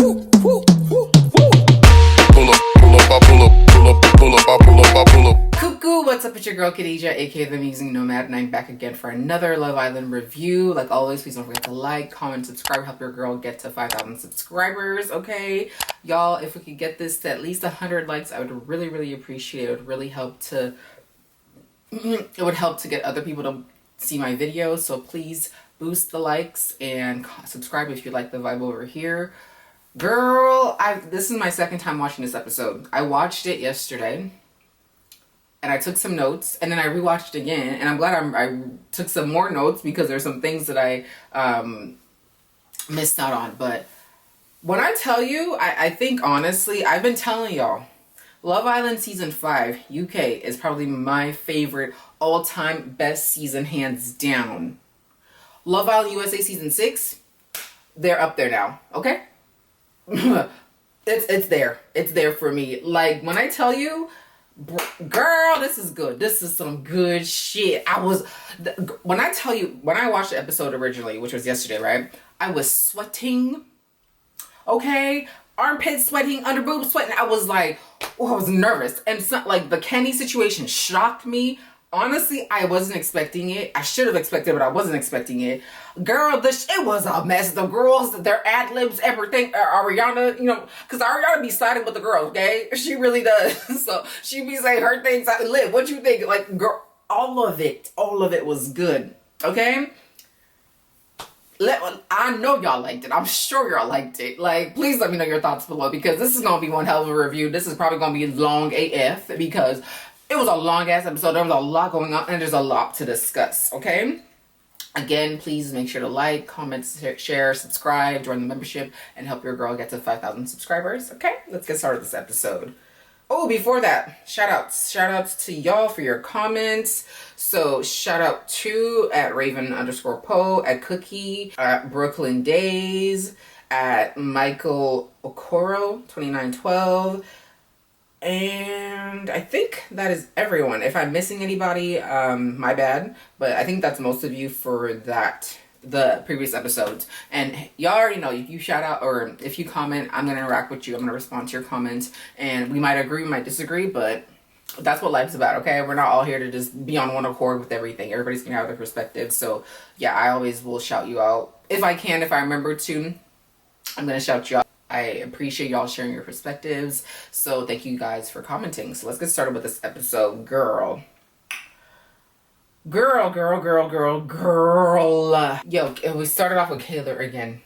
Coucou, what's up? It's your girl Kadija, aka the Musing Nomad, and I'm back again for another Love Island review. Like always, please don't forget to like, comment, subscribe, help your girl get to 5,000 subscribers, okay? Y'all, if we could get this to at least 100 likes, I would really appreciate it. It would really help to, get other people to see my videos, so please boost the likes and subscribe if you like the vibe over here. Girl, this is my second time watching this episode. I watched it yesterday and I took some notes, and then I rewatched it again, and I'm glad I took some more notes because there's some things that I missed out on. But when I tell you, I think honestly, I've been telling y'all, Love Island Season 5 UK is probably my favorite all-time best season, hands down. Love Island USA Season 6, they're up there now, okay? It's there. It's there for me. Like, when I tell you, girl, this is good. This is some good shit. When I tell you, when I watched the episode originally, which was yesterday, right? I was sweating, okay? Armpit sweating, under boob sweating. I was like, oh, I was nervous. And it's not like the Kenny situation shocked me. Honestly, I wasn't expecting it. I should have expected it, but I wasn't expecting it. Girl, it was a mess. The girls, their ad-libs, everything. Ariana, you know, because Ariana be siding with the girls, okay? She really does. So she be saying her things. Liv, what you think? Like, girl, all of it was good, okay? I know y'all liked it. I'm sure y'all liked it. Like, please let me know your thoughts below, because this is going to be one hell of a review. This is probably going to be long AF because it was a long ass episode. There was a lot going on and there's a lot to discuss, okay? Again, please make sure to like, comment, share, subscribe, join the membership, and help your girl get to 5,000 subscribers, okay? Let's get started with this episode. Oh, before that, shout outs to y'all for your comments. So shout out to at Raven_Poe, at Cookie, at Brooklyn Days, at Michael Okoro 2912. And I think that is everyone. If I'm missing anybody, my bad. But I think that's most of you for the previous episodes. And y'all already know, if you shout out or if you comment, I'm going to interact with you. I'm going to respond to your comments. And we might agree, we might disagree, but that's what life's about, okay? We're not all here to just be on one accord with everything. Everybody's going to have their perspective. So yeah, I always will shout you out. If I can, if I remember to, I'm going to shout you out. I appreciate y'all sharing your perspectives. So thank you guys for commenting. So let's get started with this episode. Girl. Yo, we started off with Kaylor again.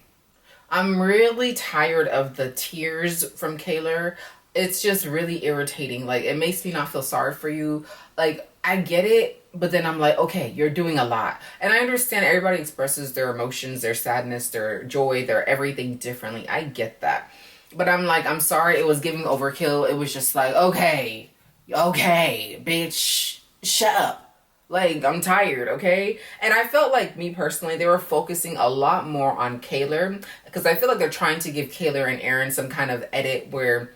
I'm really tired of the tears from Kaylor. It's just really irritating. Like, it makes me not feel sorry for you. Like, I get it, but then I'm like, okay, you're doing a lot. And I understand everybody expresses their emotions, their sadness, their joy, their everything differently. I get that. But I'm like, I'm sorry, it was giving overkill. It was just like, okay, bitch, shut up. Like, I'm tired, okay? And I felt like, me personally, they were focusing a lot more on Kaylor, because I feel like they're trying to give Kaylor and Aaron some kind of edit where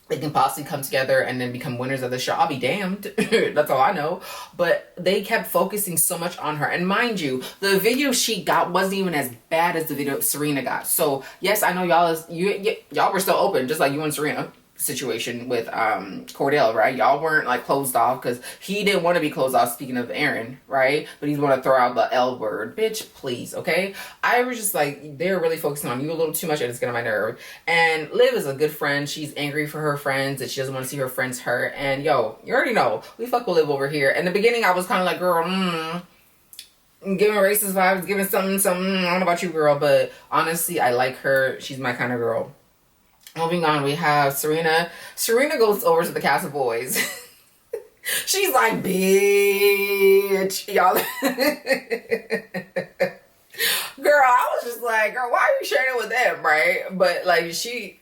they can possibly come together and then become winners of the show. I'll be damned. That's all I know. But they kept focusing so much on her. And mind you, the video she got wasn't even as bad as the video Serena got. So yes, I know y'all were still open, just like you and Serena situation with Kordell, right? Y'all weren't like closed off because he didn't want to be closed off, speaking of Aaron, right? But he's want to throw out the L word. Bitch, please, okay? I was just like, they're really focusing on you a little too much and it's getting on my nerve. And Liv is a good friend. She's angry for her friends and she doesn't want to see her friends hurt. And yo, you already know, we fuck with Liv over here. In the beginning, I was kind of like, girl, giving racist vibes, giving something, I don't know about you, girl, but honestly, I like her. She's my kind of girl. Moving on, we have Serena. Serena goes over to the Casa boys. She's like, bitch, y'all. Girl, I was just like, girl, why are you sharing it with them, right? But like, she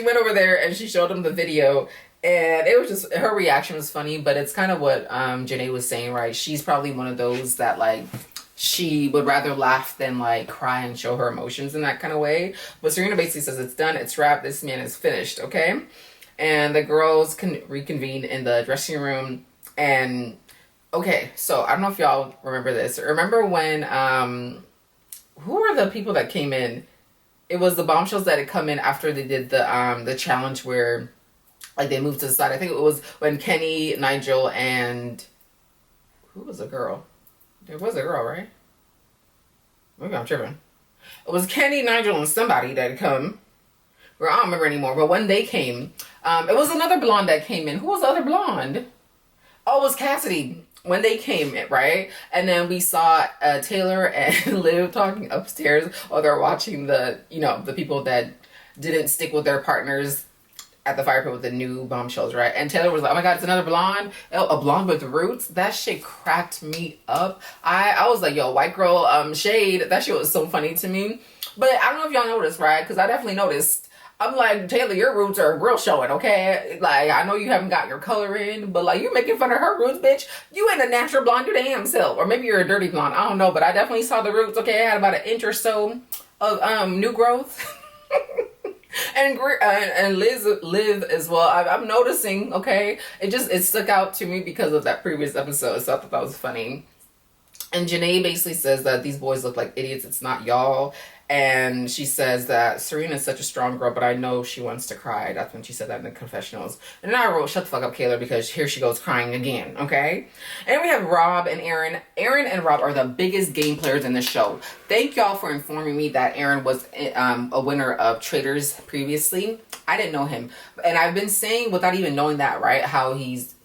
went over there and she showed them the video, and it was just, her reaction was funny, but it's kind of what Janae was saying, right? She's probably one of those that like, she would rather laugh than like cry and show her emotions in that kind of way. But Serena basically says it's done, it's wrapped, this man is finished, okay? And the girls can reconvene in the dressing room. And okay, so I don't know if y'all remember this. Remember when who were the people that came in It was the bombshells that had come in after they did the challenge where like they moved to the side. I think it was when Kenny, Nigel, and who was a girl? There was a girl, right? Maybe I'm tripping. It was Kenny, Nigel, and somebody that had come. Well, I don't remember anymore. But when they came, it was another blonde that came in. Who was the other blonde? Oh, it was Cassidy. When they came in, right? And then we saw Taylor and Liv talking upstairs while they're watching the people that didn't stick with their partners at the fire pit with the new bombshells, right? And Taylor was like, oh my God, it's another blonde. Oh, a blonde with roots. That shit cracked me up. I was like, yo, white girl shade. That shit was so funny to me. But I don't know if y'all noticed, right? Because I definitely noticed. I'm like, Taylor, your roots are real showing, okay? Like, I know you haven't got your color in, but like, you making fun of her roots, bitch. You ain't a natural blonde, you damn self. Or maybe you're a dirty blonde, I don't know. But I definitely saw the roots, okay? I had about an inch or so of new growth. and Liv as well. I'm noticing, okay? It stuck out to me because of that previous episode, so I thought that was funny. And Janae basically says that these boys look like idiots. It's not y'all. And she says that Serena is such a strong girl, but I know she wants to cry. That's when she said that in the confessionals. And then I wrote, shut the fuck up, Kaylor, because here she goes crying again, okay? And we have Rob and Aaron. Aaron and Rob are the biggest game players in the show. Thank y'all for informing me that Aaron was a winner of Traders previously. I didn't know him. And I've been saying, without even knowing that, right, how he's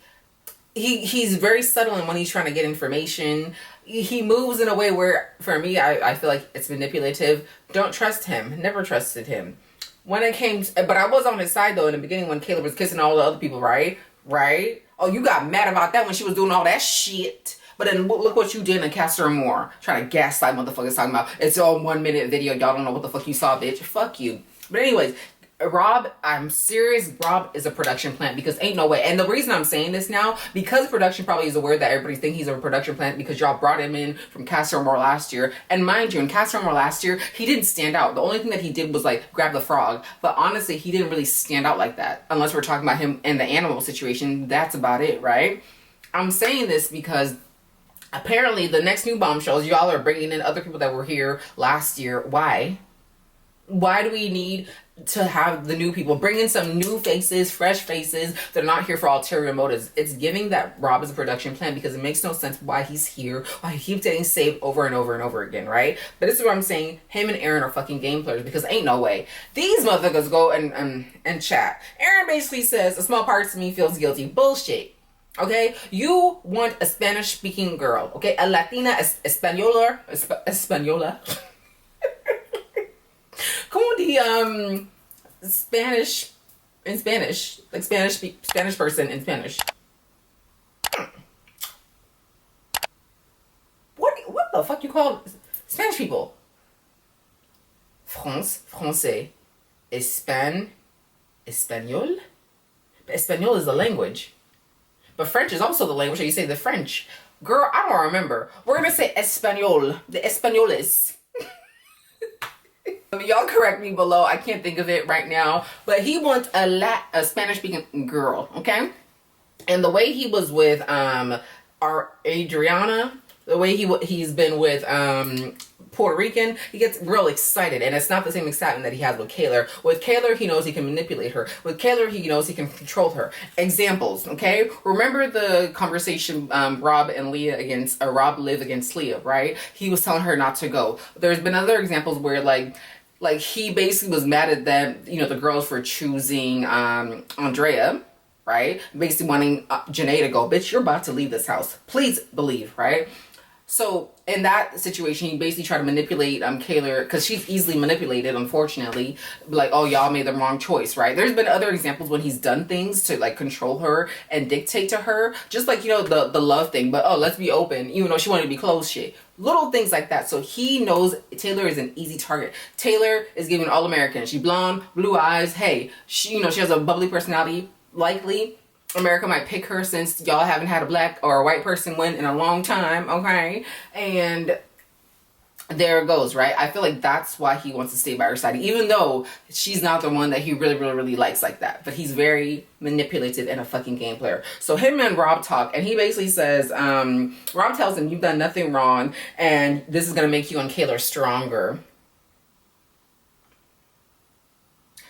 very subtle in when he's trying to get information. He moves in a way where, for me, I feel like it's manipulative. Don't trust him. Never trusted him. When it came, but I was on his side, though, in the beginning when Kaylor was kissing all the other people, right? Right? Oh, you got mad about that when she was doing all that shit. But then look what you did in Casa Amor. Trying to gaslight motherfuckers talking about, it's all 1 minute video. Y'all don't know what the fuck you saw, bitch. Fuck you. But anyways, Rob, I'm serious. Rob is a production plant because ain't no way. And the reason I'm saying this now, because production probably is a word that everybody thinks he's a production plant because y'all brought him in from Casa Amor last year. And mind you, in Casa Amor last year, he didn't stand out. The only thing that he did was like grab the frog. But honestly, he didn't really stand out like that. Unless we're talking about him in the animal situation. That's about it, right? I'm saying this because apparently the next new bombshells, y'all are bringing in other people that were here last year. Why? Why do we need to have the new people? Bring in some new faces, fresh faces. They're not here for ulterior motives. It's giving that Rob is a production plan because it makes no sense why he's here, why he keeps getting saved over and over and over again, right? But this is what I'm saying. Him and Aaron are fucking game players because ain't no way. These motherfuckers go and chat. Aaron basically says, a small part of me feels guilty. Bullshit. Okay? You want a Spanish-speaking girl, okay? A Latina, Española. Como the Spanish in Spanish, like Spanish person in Spanish. What the fuck you call Spanish people? Français, Espagnol. Espanol is the language, but French is also the language. So you say the French, girl. I don't remember. We're gonna say Espanol. The Españoles. Y'all correct me below. I can't think of it right now. But he wants a Spanish-speaking girl, okay? And the way he was with our Adriana, the way he's been with Puerto Rican, he gets real excited. And it's not the same excitement that he has with Kaylor. With Kaylor, he knows he can manipulate her. With Kaylor, he knows he can control her. Examples, okay? Remember the conversation Rob Liv against Leah, right? He was telling her not to go. There's been other examples where like he basically was mad at them, the girls for choosing Andrea, right? Basically wanting Janae to go, bitch, you're about to leave this house. Please believe, right? So in that situation, he basically tried to manipulate Kaylor because she's easily manipulated, unfortunately. Like, oh, y'all made the wrong choice, right? There's been other examples when he's done things to like control her and dictate to her, just like the love thing. But oh, let's be open, even though she wanted to be closed, shit. Little things like that. So he knows Taylor is an easy target. Taylor is giving all American. She blonde, blue eyes. Hey, she has a bubbly personality. Likely America might pick her since y'all haven't had a black or a white person win in a long time, okay? And there it goes, right? I feel like that's why he wants to stay by her side, even though she's not the one that he really, really, really likes like that. But he's very manipulative and a fucking game player. So him and Rob talk, and he basically says, Rob tells him, you've done nothing wrong, and this is going to make you and Kaylor stronger.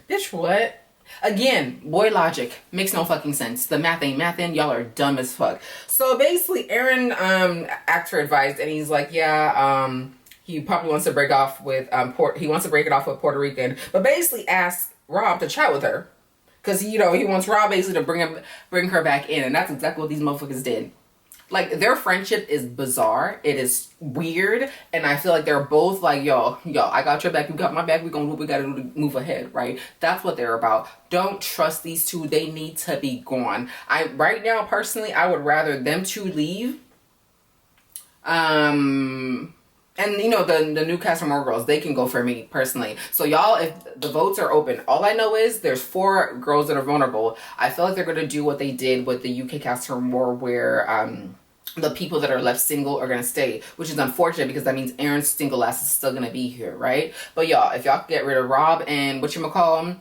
Bitch, what? Again, boy logic makes no fucking sense. The math ain't mathin'. Y'all are dumb as fuck. So basically, Aaron asked for advice, and he's like, yeah, he probably wants to break off with he wants to break it off with Puerto Rican, but basically asked Rob to chat with her, because he wants Rob basically to bring her back in, and that's exactly what these motherfuckers did. Like, their friendship is bizarre. It is weird. And I feel like they're both like, yo, I got your back. You got my back. We gonna do what we gotta do to move ahead, right? That's what they're about. Don't trust these two. They need to be gone. Right now, personally, I would rather them two leave. And, you know, the new Casa Amor girls, they can go for me, personally. So, y'all, if the votes are open, all I know is there's 4 girls that are vulnerable. I feel like they're going to do what they did with the UK Casa Amor, where the people that are left single are going to stay, which is unfortunate because that means Aaron's single ass is still going to be here, right? But, y'all, if y'all get rid of Rob and whatchamacallit,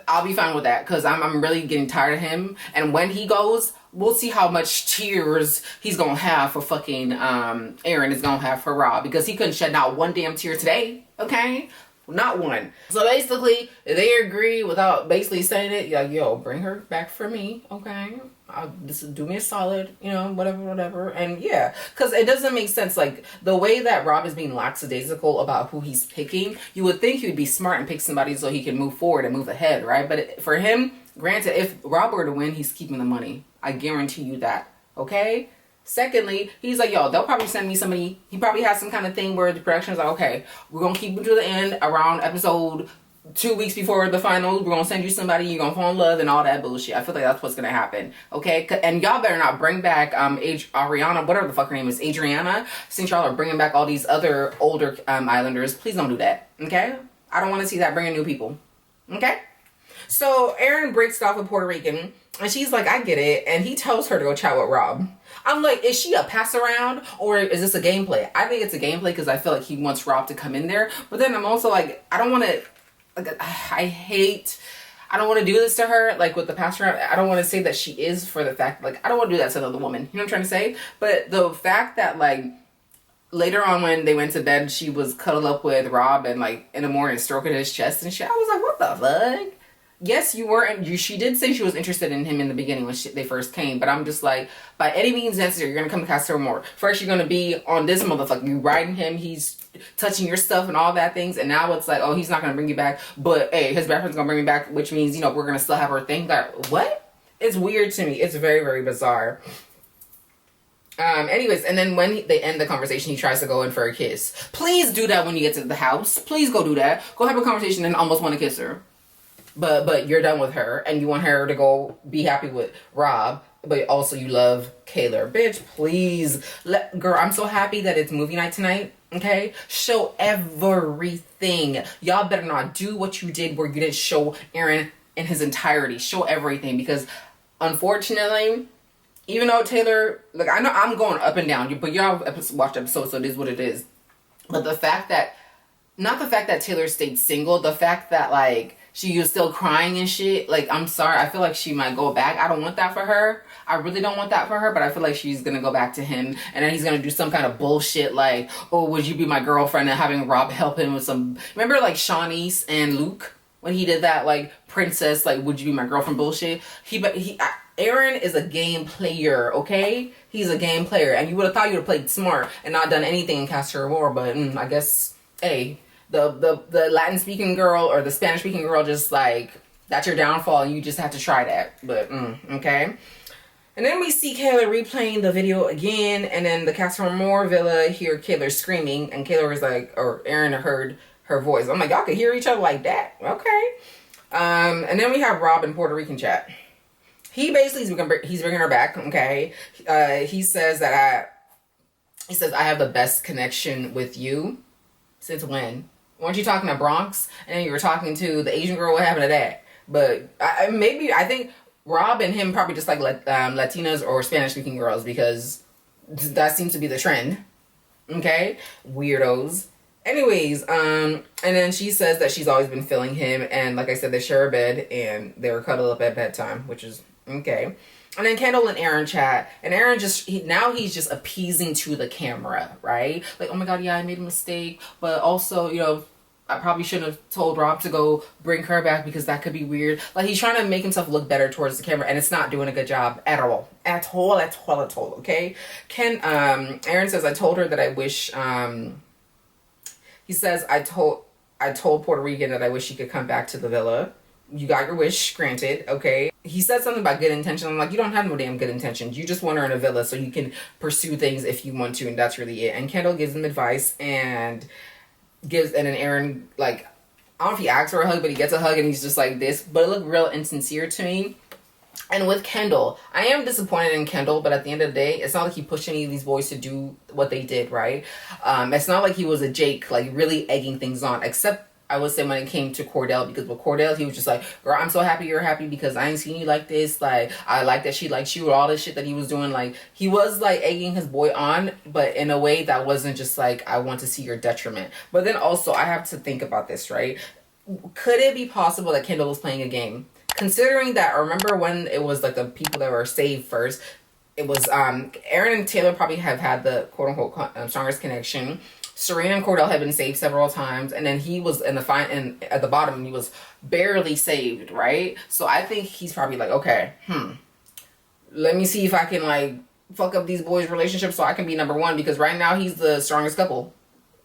I'll be fine with that, because I'm really getting tired of him. And when he goes, we'll see how much tears he's gonna have for fucking Aaron is gonna have for Rob, because he couldn't shed not one damn tear today, okay? Not one. So basically, they agree without basically saying it. Like, yo, bring her back for me, okay? Do me a solid, you know, whatever. And yeah, because it doesn't make sense. Like, the way that Rob is being lackadaisical about who he's picking, you would think he would be smart and pick somebody so he can move forward and move ahead, right? But for him, granted, if Rob were to win, he's keeping the money. I guarantee you that, okay? Secondly, he's like, yo, they'll probably send me somebody. He probably has some kind of thing where the production is like, okay, we're going to keep him to the end around episode 2 weeks before the finals. We're going to send you somebody, you're going to fall in love and all that bullshit. I feel like that's what's going to happen, okay? And y'all better not bring back Ariana, whatever the fuck her name is, Adriana, since y'all are bringing back all these other older Islanders. Please don't do that, okay? I don't want to see that bringing new people, okay? So Aaron breaks it off with Puerto Rican, and she's like, I get it. And he tells her to go chat with Rob. I'm like, is she a pass around, or is this a gameplay? I think it's a gameplay, because I feel like he wants Rob to come in there. But then I'm also like, I don't want to, like, I don't want to do this to her, like, with the pass around. I don't want to say that she is, for the fact, like, I don't want to do that to another woman. You know what I'm trying to say? But the fact that, like, later on when they went to bed, she was cuddled up with Rob and, like, in the morning stroking his chest and shit. I was like, what the fuck? Yes, you were. She did say she was interested in him in the beginning when they first came. But I'm just like, by any means necessary, you're going to come to Casa Amor. First, you're going to be on this motherfucker. You riding him. He's touching your stuff and all that things. And now it's like, oh, he's not going to bring you back. But, hey, his boyfriend's going to bring me back. Which means, you know, we're going to still have our thing. Like, what? It's weird to me. It's very, very bizarre. Anyways, and then when they end the conversation, he tries to go in for a kiss. Please do that when you get to the house. Please go do that. Go have a conversation and almost want to kiss her. But you're done with her, and you want her to go be happy with Rob, but also you love Kaylor. Bitch, please. Girl, I'm so happy that it's movie night tonight, okay? Show everything. Y'all better not do what you did where you didn't show Aaron in his entirety. Show everything, because unfortunately, even though Taylor, like, I know I'm going up and down, but y'all watched episodes, so it is what it is. But the fact that, not the fact that Taylor stayed single, the fact that, like, she was still crying and shit. Like, I'm sorry. I feel like she might go back. I don't want that for her. I really don't want that for her. But I feel like she's going to go back to him. And then he's going to do some kind of bullshit like, oh, would you be my girlfriend? And having Rob help him with some... Remember, like, Shawnee's and Luke? When he did that, like, princess, like, would you be my girlfriend bullshit? Aaron is a game player, okay? He's a game player. And you would have thought you would have played smart and not done anything in Casa Amor. But I guess, hey... The Latin speaking girl or the Spanish speaking girl, just like, that's your downfall and you just have to try that. But okay. And then we see Kaylor replaying the video again, and then the Casa Amor villa hear Kaylor screaming, and Kaylor is like, or Aaron heard her voice. I'm like, y'all could hear each other like that? Okay. And then we have Rob in Puerto Rican chat. He basically he's bringing her back. Okay. He says I have the best connection with you. Since when? Weren't you talking to Bronx? And then you were talking to the Asian girl? What happened to that? But I think Rob and him probably just like Latinas or Spanish-speaking girls, because that seems to be the trend. Okay? Weirdos. Anyways, and then she says that she's always been feeling him, and like I said, they share a bed, and they were cuddled up at bedtime, which is okay. And then Kendall and Aaron chat, and Aaron he's just appeasing to the camera, right? Like, oh my god, yeah, I made a mistake, but also, you know, I probably shouldn't have told Rob to go bring her back because that could be weird. Like, he's trying to make himself look better towards the camera, and it's not doing a good job at all. At all, okay? Aaron says, I told her that I wish, he says, I told Puerto Rican that I wish she could come back to the villa. You got your wish granted, okay? He said something about good intention. I'm like, you don't have no damn good intentions. You just want her in a villa so you can pursue things if you want to, and that's really it. And Kendall gives him advice and then Aaron, like, I don't know if he asks for a hug, but he gets a hug and he's just like this. But it looked real insincere to me. And with Kendall, I am disappointed in Kendall, but at the end of the day, it's not like he pushed any of these boys to do what they did, right? It's not like he was a Jake, like, really egging things on, except I would say when it came to Kordell, because with Kordell, he was just like, girl, I'm so happy you're happy because I ain't seen you like this. Like, I like that she likes you, all this shit that he was doing. Like, he was, like, egging his boy on, but in a way that wasn't just like, I want to see your detriment. But then also, I have to think about this, right? Could it be possible that Kendall was playing a game? Considering that, remember when it was, like, the people that were saved first, it was, Aaron and Taylor probably have had the quote-unquote strongest connection. Serena and Kordell had been saved several times, and then he was at the bottom, and he was barely saved, right? So I think he's probably like, okay, let me see if I can, like, fuck up these boys' relationships so I can be number one, because right now he's the strongest couple.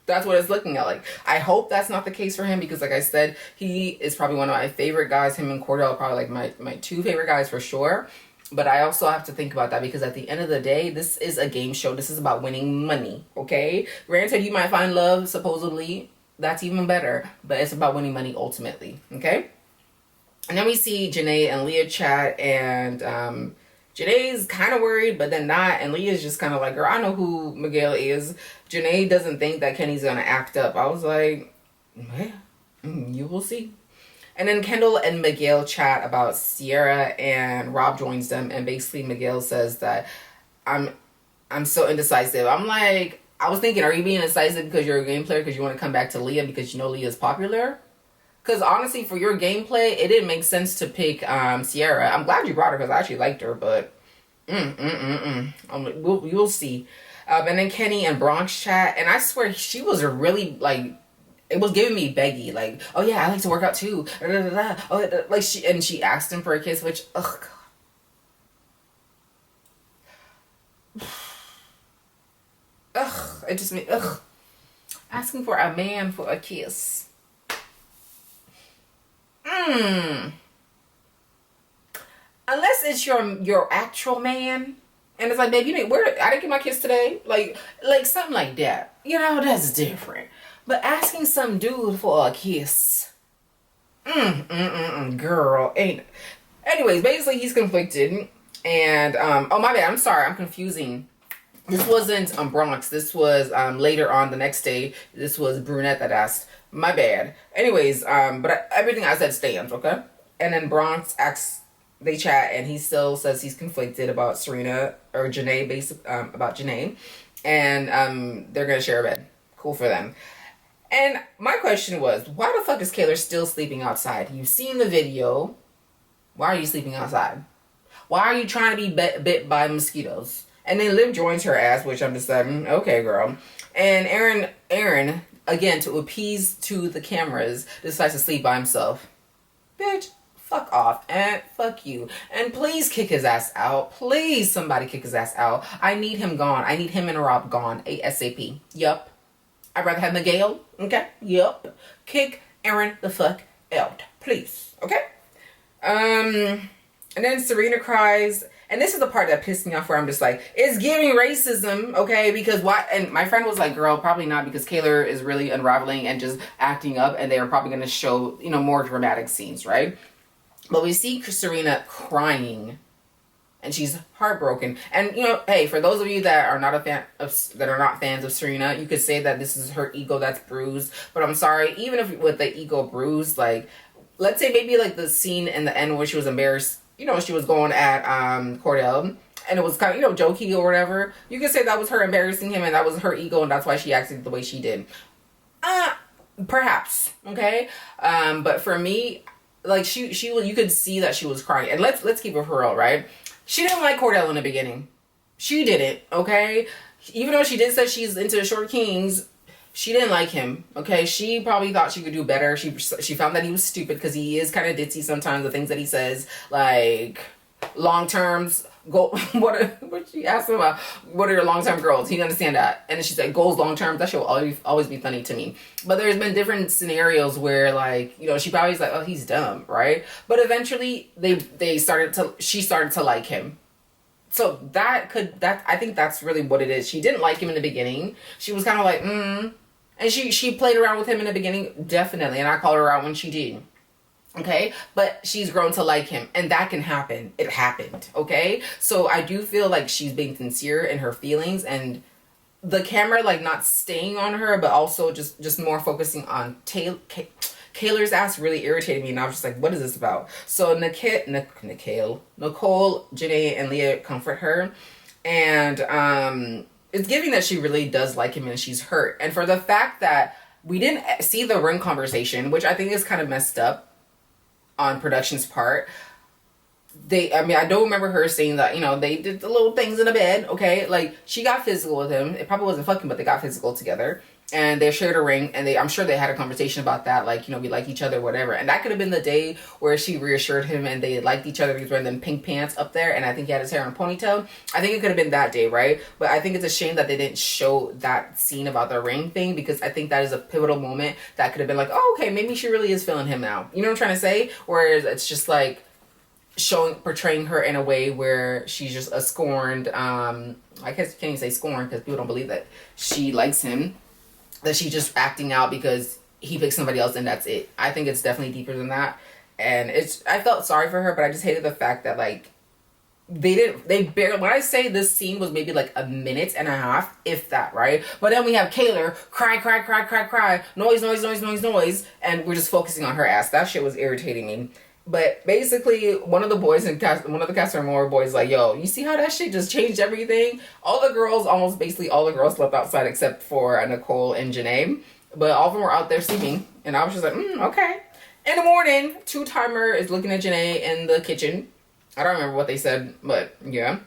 That's what it's looking at like. I hope that's not the case for him, because like I said, he is probably one of my favorite guys. Him and Kordell are probably like my two favorite guys for sure. But I also have to think about that, because at the end of the day, this is a game show. This is about winning money, okay? Granted, you might find love, supposedly. That's even better. But it's about winning money ultimately, okay? And then we see Janae and Leah chat, and Janae's kind of worried, but then not. And Leah's just kind of like, girl, I know who Miguel is. Janae doesn't think that Kenny's going to act up. I was like, well, you will see. And then Kendall and Miguel chat about Sierra, and Rob joins them, and basically Miguel says that I'm so indecisive. I'm like, I was thinking, are you being indecisive because you're a game player because you want to come back to Leah because you know Leah's popular? Because honestly, for your gameplay, it didn't make sense to pick Sierra. I'm glad you brought her because I actually liked her, but we'll see. And then Kenny and Bronx chat, and I swear she was a really, like, it was giving me Beggy, like, oh yeah, I like to work out too. Oh, like she asked him for a kiss, which, ugh, God. Ugh, it just made, ugh. Asking for a man for a kiss. Unless it's your actual man, and it's like, babe, I didn't get my kiss today, like something like that. You know, that's different. But asking some dude for a kiss, girl, ain't. Anyways, basically he's conflicted, and oh my bad, I'm sorry, I'm confusing. This wasn't Bronx. This was later on the next day. This was Brunette that asked. My bad. Anyways, but everything I said stands, okay? And then Bronx asks, they chat, and he still says he's conflicted about Serena or Janae, about Janae, and they're gonna share a bed. Cool for them. And my question was, why the fuck is Kaylor still sleeping outside? You've seen the video. Why are you sleeping outside? Why are you trying to be bit by mosquitoes? And then Liv joins her ass, which I'm just like, okay, girl. And Aaron, again, to appease to the cameras, decides to sleep by himself. Bitch, fuck off and fuck you. And please kick his ass out. Please, somebody kick his ass out. I need him gone. I need him and Rob gone ASAP. Yup. I'd rather have Miguel. Okay? Yup. Kick Aaron the fuck out. Please. Okay? And then Serena cries. And this is the part that pissed me off, where I'm just like, it's giving racism, okay? Because why? And my friend was like, girl, probably not, because Kaylor is really unraveling and just acting up, and they are probably going to show, you know, more dramatic scenes, right? But we see Serena crying, and she's heartbroken. And, you know, hey, for those of you that are not not fans of Serena, you could say that this is her ego that's bruised. But I'm sorry, even if with the ego bruised, like, let's say maybe like the scene in the end where she was embarrassed, you know, she was going at Kordell, and it was kind of, you know, jokey or whatever. You could say that was her embarrassing him, and that was her ego, and that's why she acted the way she did. Perhaps, okay? But for me, like, you could see that she was crying. And let's keep it for real, right? She didn't like Kordell in the beginning. She didn't, okay? Even though she did say she's into short kings, she didn't like him. Okay, she probably thought she could do better. She found that he was stupid because he is kind of ditzy sometimes. The things that he says, like long terms. What she asked him about, what are your long-term goals? He didn't understand that. And then she said goals long-term. That shit will always be funny to me. But there's been different scenarios where, like, you know, she probably was like, oh, he's dumb, right? But eventually she started to like him. So I think that's really what it is. She didn't like him in the beginning. She was kind of like, and she played around with him in the beginning, definitely. And I called her out when she did. Okay, but she's grown to like him, and that can happen. It happened. Okay, so I do feel like she's being sincere in her feelings, and the camera like not staying on her, but also just more focusing on Kaylor's ass really irritated me, and I was just like, what is this about? So Nicole, Janae, and Leah comfort her, and it's giving that she really does like him, and she's hurt. And for the fact that we didn't see the ring conversation, which I think is kind of messed up on production's part. I don't remember her saying that, you know, they did the little things in the bed, okay? Like, she got physical with him. It probably wasn't fucking, but they got physical together. And they shared a ring, and I'm sure they had a conversation about that, like, you know, we like each other, whatever. And that could have been the day where she reassured him and they liked each other. He was wearing them pink pants up there, and I think he had his hair in a ponytail. I think it could have been that day, right? But I think it's a shame that they didn't show that scene about the ring thing, because I think that is a pivotal moment that could have been like, oh, okay, maybe she really is feeling him now. You know what I'm trying to say? Whereas it's just like portraying her in a way where she's just a scorned, I guess you can't even say scorned because people don't believe that she likes him. That she's just acting out because he picked somebody else and that's it. I think it's definitely deeper than that. And I felt sorry for her, but I just hated the fact that, like, they barely, when I say this scene was maybe like a minute and a half, if that, right? But then we have Kaylor cry, noise, and we're just focusing on her ass. That shit was irritating me. But basically, one of the Casa Amor boys like, yo, you see how that shit just changed everything? Almost basically all the girls slept outside except for Nicole and Janae. But all of them were out there sleeping. And I was just like, okay. In the morning, Two-Timer is looking at Janae in the kitchen. I don't remember what they said, but yeah.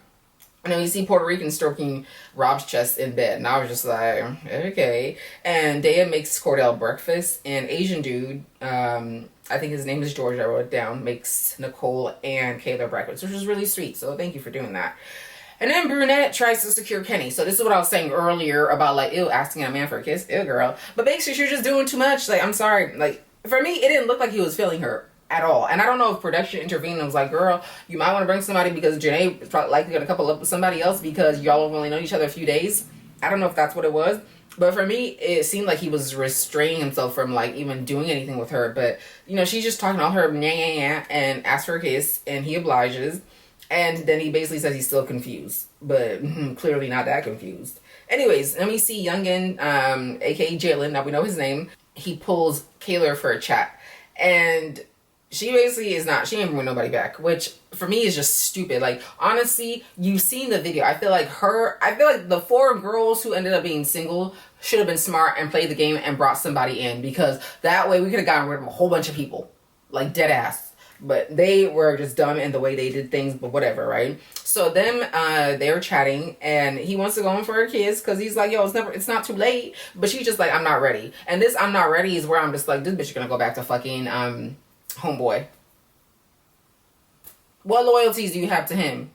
And then you see Puerto Rican stroking Rob's chest in bed. And I was just like, okay. And Daya makes Kordell breakfast. And Asian dude, I think his name is George, I wrote it down, makes Nicole and Kaylor breakfast, which was really sweet. So thank you for doing that. And then Brunette tries to secure Kenny. So this is what I was saying earlier about, like, ew, asking a man for a kiss. Ew, girl. But basically, she's just doing too much. Like, I'm sorry. Like, for me, it didn't look like he was feeling her at all. And I don't know if production intervened and was like, girl, you might want to bring somebody because Janae is probably likely going to couple up with somebody else because y'all have only known each other a few days. I don't know if that's what it was. But for me, it seemed like he was restraining himself from, like, even doing anything with her. But, you know, she's just talking all her and asks for a kiss, and he obliges. And then he basically says he's still confused. But clearly not that confused. Anyways, then we see Youngin, a.k.a. Jalen, now we know his name. He pulls Kaylor for a chat. And she basically she ain't bringing nobody back, which for me is just stupid. Like, honestly, you've seen the video. I feel like the 4 girls who ended up being single should have been smart and played the game and brought somebody in, because that way we could have gotten rid of a whole bunch of people, like dead ass. But they were just dumb in the way they did things, but whatever, right? So they were chatting, and he wants to go in for a kiss because he's like, yo, it's not too late. But she's just like, I'm not ready. And this I'm not ready is where I'm just like, this bitch is gonna go back to fucking homeboy. What loyalties do you have to him?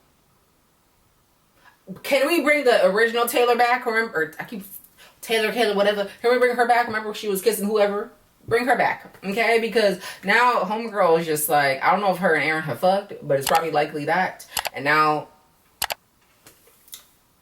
Can we bring the original Taylor back? Or I keep Kaylor, whatever. Can we bring her back? Remember she was kissing whoever? Bring her back, okay? Because now homegirl is just like, I don't know if her and Aaron have fucked, but it's probably likely that. And now,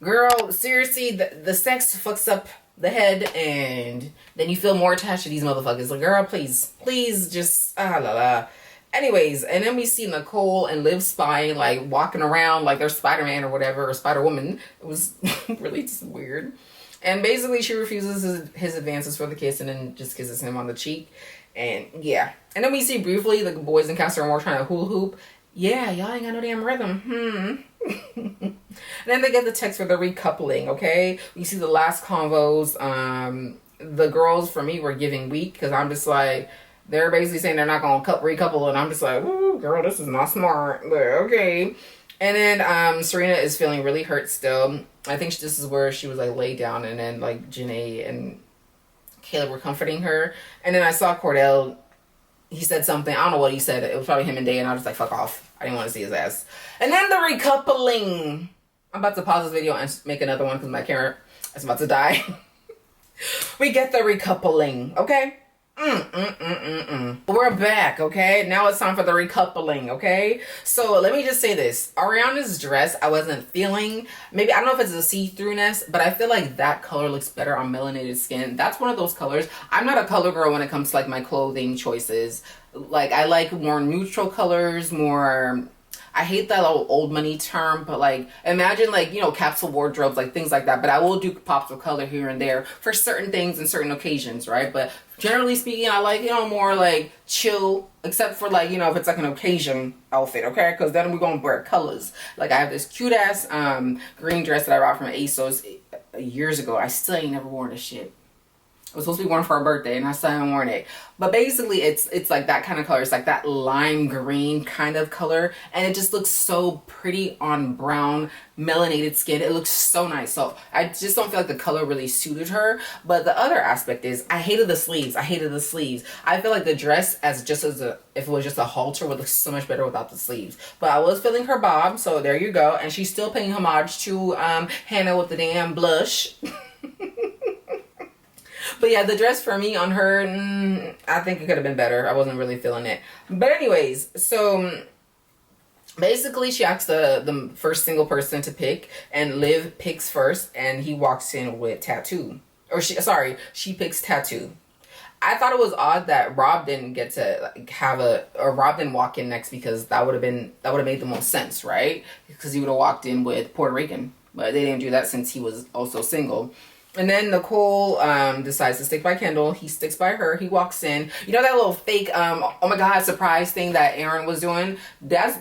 girl, seriously, the sex fucks up the head, and then you feel more attached to these motherfuckers. Like, girl, please just la la. Anyways, and then we see Nicole and Liv spying, like walking around like they're Spider-Man or whatever, or Spider-Woman. It was really just weird. And basically she refuses his advances for the kiss and then just kisses him on the cheek. And yeah. And then we see briefly the boys in Casa Amor trying to hula hoop. Yeah, y'all ain't got no damn rhythm. And then they get the text for the recoupling, okay? We see the last convos. The girls, for me, were giving weak because I'm just like, they're basically saying they're not going to recouple. And I'm just like, ooh, girl, this is not smart. But okay. And then Serena is feeling really hurt still. I think this is where she was like laid down, and then like Janae and Kaylor were comforting her. And then I saw Kordell. He said something. I don't know what he said. It was probably him and Day, and I was just like, fuck off. I didn't want to see his ass. And then the recoupling. I'm about to pause this video and make another one because my camera is about to die. We get the recoupling, okay? We're back, okay? Now it's time for the recoupling, okay? So let me just say this. Ariana's dress, I wasn't feeling. Maybe, I don't know if it's a see-throughness, but I feel like that color looks better on melanated skin. That's one of those colors. I'm not a color girl when it comes to like my clothing choices. Like, I like more neutral colors, more... I hate that little old money term, but like, imagine like, you know, capsule wardrobes, like things like that. But I will do pops of color here and there for certain things and certain occasions, right? But generally speaking, I like, you know, more like chill, except for like, you know, if it's like an occasion outfit, okay? Because then we're going to wear colors. Like I have this cute ass green dress that I bought from ASOS years ago. I still ain't never worn this shit. It was supposed to be worn for her birthday and I still haven't worn it. But basically it's like that kind of color. It's like that lime green kind of color. And it just looks so pretty on brown melanated skin. It looks so nice. So I just don't feel like the color really suited her. But the other aspect is I hated the sleeves. I hated the sleeves. I feel like the dress if it was just a halter would look so much better without the sleeves. But I was feeling her bob. So there you go. And she's still paying homage to Hannah with the damn blush. But yeah, the dress for me on her, I think it could have been better. I wasn't really feeling it. But anyways, so basically she asked the first single person to pick, and Liv picks first, and he walks in with Tattoo. Or she picks Tattoo. I thought it was odd that Rob didn't get to like Rob didn't walk in next, because that would have made the most sense, right? Because he would have walked in with Puerto Rican. But they didn't do that since he was also single. And then Nicole decides to stick by Kendall. He sticks by her. He walks in. You know that little fake, oh my God, surprise thing that Aaron was doing? That's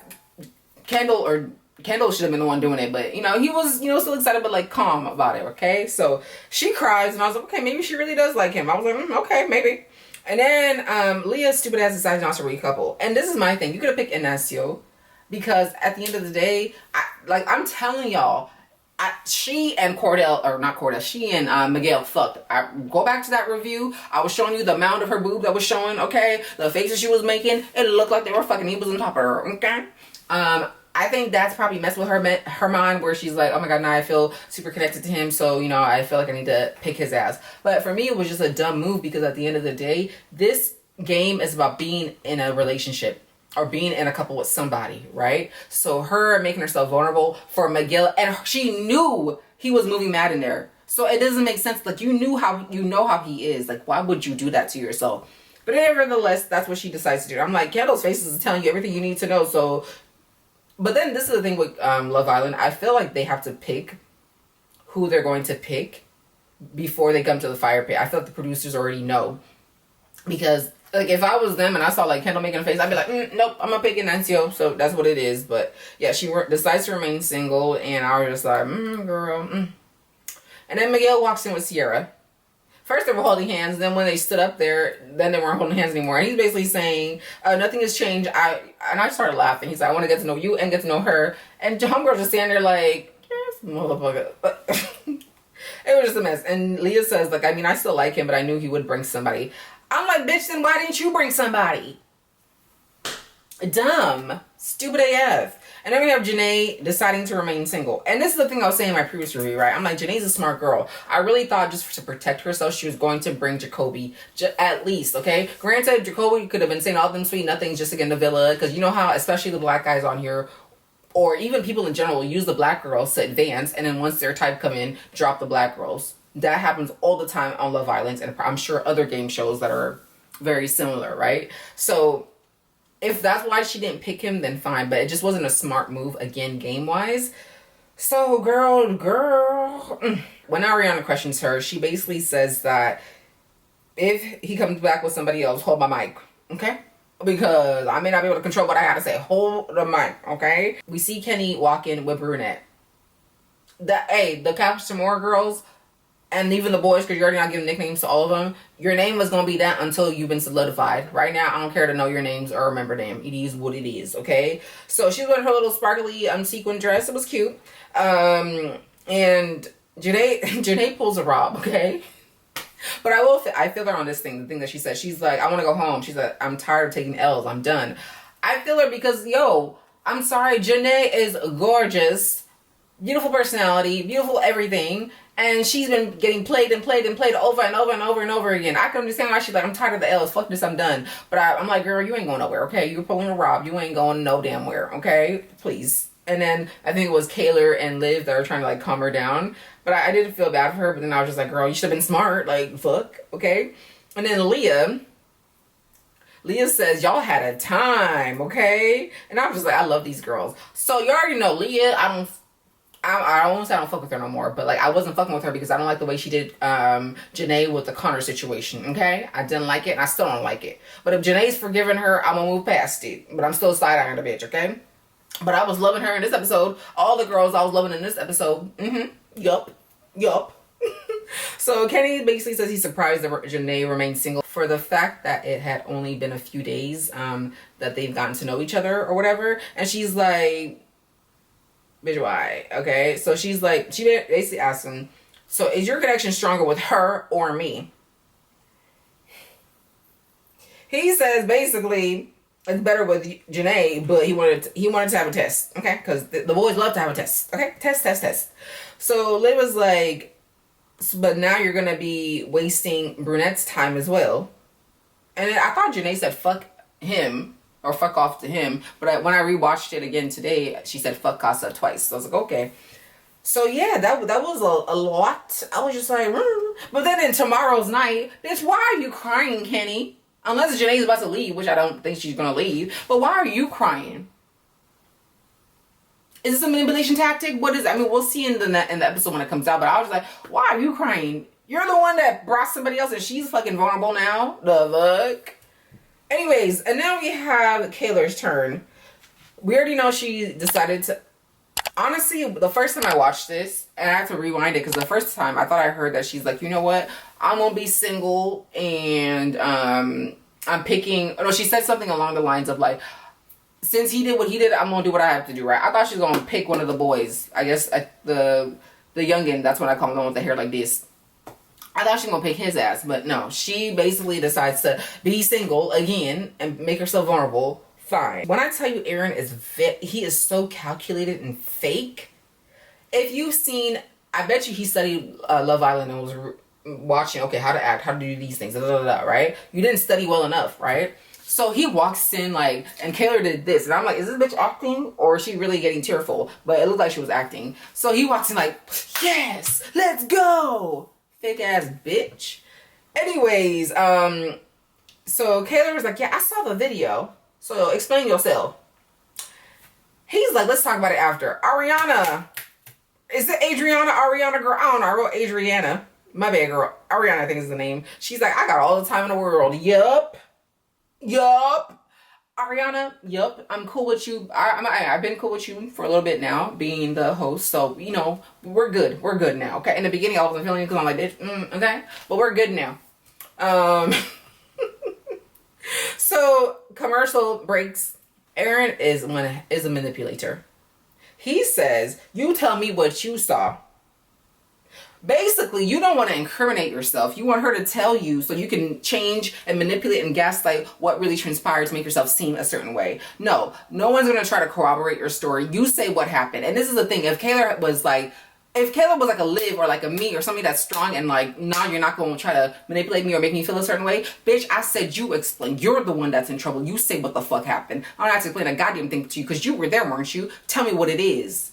Kendall should have been the one doing it. But, you know, he was, you know, still excited but like calm about it, okay? So she cries and I was like, okay, maybe she really does like him. I was like, okay, maybe. And then Leah's stupid ass decides not to recouple. And this is my thing. You could have picked Ignacio, because at the end of the day, I'm telling y'all, she and Miguel fucked. I go back to that review. I was showing you the amount of her boob that was showing, okay? The faces she was making, it looked like they were fucking. He was on top of her, okay? I think that's probably messed with her mind, where she's like, oh my God, now I feel super connected to him, so, you know, I feel like I need to pick his ass. But for me, it was just a dumb move, because at the end of the day, this game is about being in a relationship or being in a couple with somebody, right? So her making herself vulnerable for Miguel, and she knew he was moving mad in there. So it doesn't make sense. Like, you know how he is. Like, why would you do that to yourself? But nevertheless, that's what she decides to do. I'm like, Kendall's faces is telling you everything you need to know. So, but then this is the thing with Love Island. I feel like they have to pick who they're going to pick before they come to the fire pit. I feel like the producers already know, because like, if I was them and I saw like Kendall making a face, I'd be like, nope, I'm gonna pick Ignacio. So that's what it is. But yeah, she decides to remain single, and I was just like, girl. And then Miguel walks in with Sierra. First they were holding hands, then when they stood up there, then they weren't holding hands anymore. And he's basically saying, nothing has changed. I started laughing. He's like, I want to get to know you and get to know her. And homegirl just standing there like, yes, motherfucker. It was just a mess. And Leah says, like, I mean, I still like him, but I knew he would bring somebody. I'm like, bitch, then why didn't you bring somebody? Dumb. Stupid AF. And then we have Janae deciding to remain single. And this is the thing I was saying in my previous review, right? I'm like, Janae's a smart girl. I really thought just to protect herself, she was going to bring Jacoby at least, okay? Granted, Jacoby could have been saying all them sweet nothings just to get in the villa. Because you know how, especially the black guys on here, or even people in general, use the black girls to advance. And then once their type come in, drop the black girls. That happens all the time on Love Island, and I'm sure other game shows that are very similar, right? So if that's why she didn't pick him, then fine. But it just wasn't a smart move, again, game-wise. So, girl. When Ariana questions her, she basically says that if he comes back with somebody else, hold my mic, okay? Because I may not be able to control what I gotta say. Hold the mic, okay? We see Kenny walk in with Brunette. The Casa Amor girls, and even the boys, because you're already not giving nicknames to all of them, your name is going to be that until you've been solidified. Right now, I don't care to know your names or remember them. It is what it is, okay? So she's wearing her little sparkly sequin dress. It was cute. And Janae pulls a Rob, okay? But I feel her on this thing, the thing that she said. She's like, I want to go home. She's like, I'm tired of taking L's. I'm done. I feel her because, yo, I'm sorry. Janae is gorgeous. Beautiful personality. Beautiful everything. And she's been getting played and played and played over and over and over and over again. I can understand why she's like, I'm tired of the L's. Fuck this. I'm done. But I'm like, girl, you ain't going nowhere, okay? You're pulling a Rob. You ain't going no damn where, okay? Please. And then I think it was Kaylor and Liv that were trying to like calm her down. But I didn't feel bad for her. But then I was just like, girl, you should have been smart. Like, fuck. Okay. And then Leah says, y'all had a time. Okay. And I was just like, I love these girls. So you already know Leah, I won't say I don't fuck with her no more. But like, I wasn't fucking with her because I don't like the way she did Janae with the Connor situation. Okay. I didn't like it. And I still don't like it. But if Janae's forgiving her, I'm going to move past it. But I'm still side-eyeing the bitch. Okay. But I was loving her in this episode. All the girls I was loving in this episode. Yup. So Kenny basically says he's surprised that Janae remained single for the fact that it had only been a few days that they've gotten to know each other or whatever. And she's like, bitch, why? Okay. So she's like, she basically asked him, so is your connection stronger with her or me? He says basically it's better with Janae, but he wanted to have a test, okay? Because the boys love to have a test, okay? Test. So Liv was like, but now you're gonna be wasting Brunette's time as well. And then I thought Janae said fuck him or fuck off to him, but when I rewatched it again today, she said fuck Casa twice. So I was like, okay. So yeah, that was a lot. I was just like, But then in tomorrow's night, bitch, why are you crying, Kenny? Unless Janae's about to leave, which I don't think she's going to leave. But why are you crying? Is this a manipulation tactic? What is it? I mean, we'll see in the episode when it comes out. But I was like, why are you crying? You're the one that brought somebody else and she's fucking vulnerable now. The fuck? Anyways, and now we have Kaylor's turn. We already know she decided to... Honestly, the first time I watched this, and I had to rewind it because the first time I thought I heard that she's like, you know what? I'm going to be single and I'm picking... No, she said something along the lines of like, since he did what he did, I'm going to do what I have to do, right? I thought she was going to pick one of the boys. I guess the youngin', that's what I call him, the one with the hair like this. I thought she was going to pick his ass, but no. She basically decides to be single again and make herself vulnerable. Fine. When I tell you Aaron he is so calculated and fake. If you've seen, I bet you he studied Love Island and was watching, okay, how to act, how to do these things, right? You didn't study well enough, right? So he walks in like, and Kaylor did this, and I'm like, is this bitch acting or is she really getting tearful? But it looked like she was acting. So he walks in like, yes, let's go. Fake ass bitch. Anyways, so Kaylor was like, yeah, I saw the video. So explain yourself. He's like, let's talk about it after. Ariana. Is it Ariana, girl? I don't know. I wrote Adriana. My bad, girl. Ariana, I think is the name. She's like, I got all the time in the world. Yup. Ariana, yup. I'm cool with you. I've been cool with you for a little bit now, being the host. So, you know, we're good. We're good now, okay? In the beginning, I wasn't feeling it because I'm like, bitch, okay? But we're good now. So, commercial breaks. Aaron is a manipulator. He says, you tell me what you saw. Basically, you don't want to incriminate yourself. You want her to tell you so you can change and manipulate and gaslight what really transpired to make yourself seem a certain way. No one's going to try to corroborate your story. You say what happened. And this is the thing. If Kaylor was like a Liv or like a me or somebody that's strong and like, nah, you're not going to try to manipulate me or make me feel a certain way. Bitch, I said you explain. You're the one that's in trouble. You say what the fuck happened. I don't have to explain a goddamn thing to you because you were there, weren't you? Tell me what it is.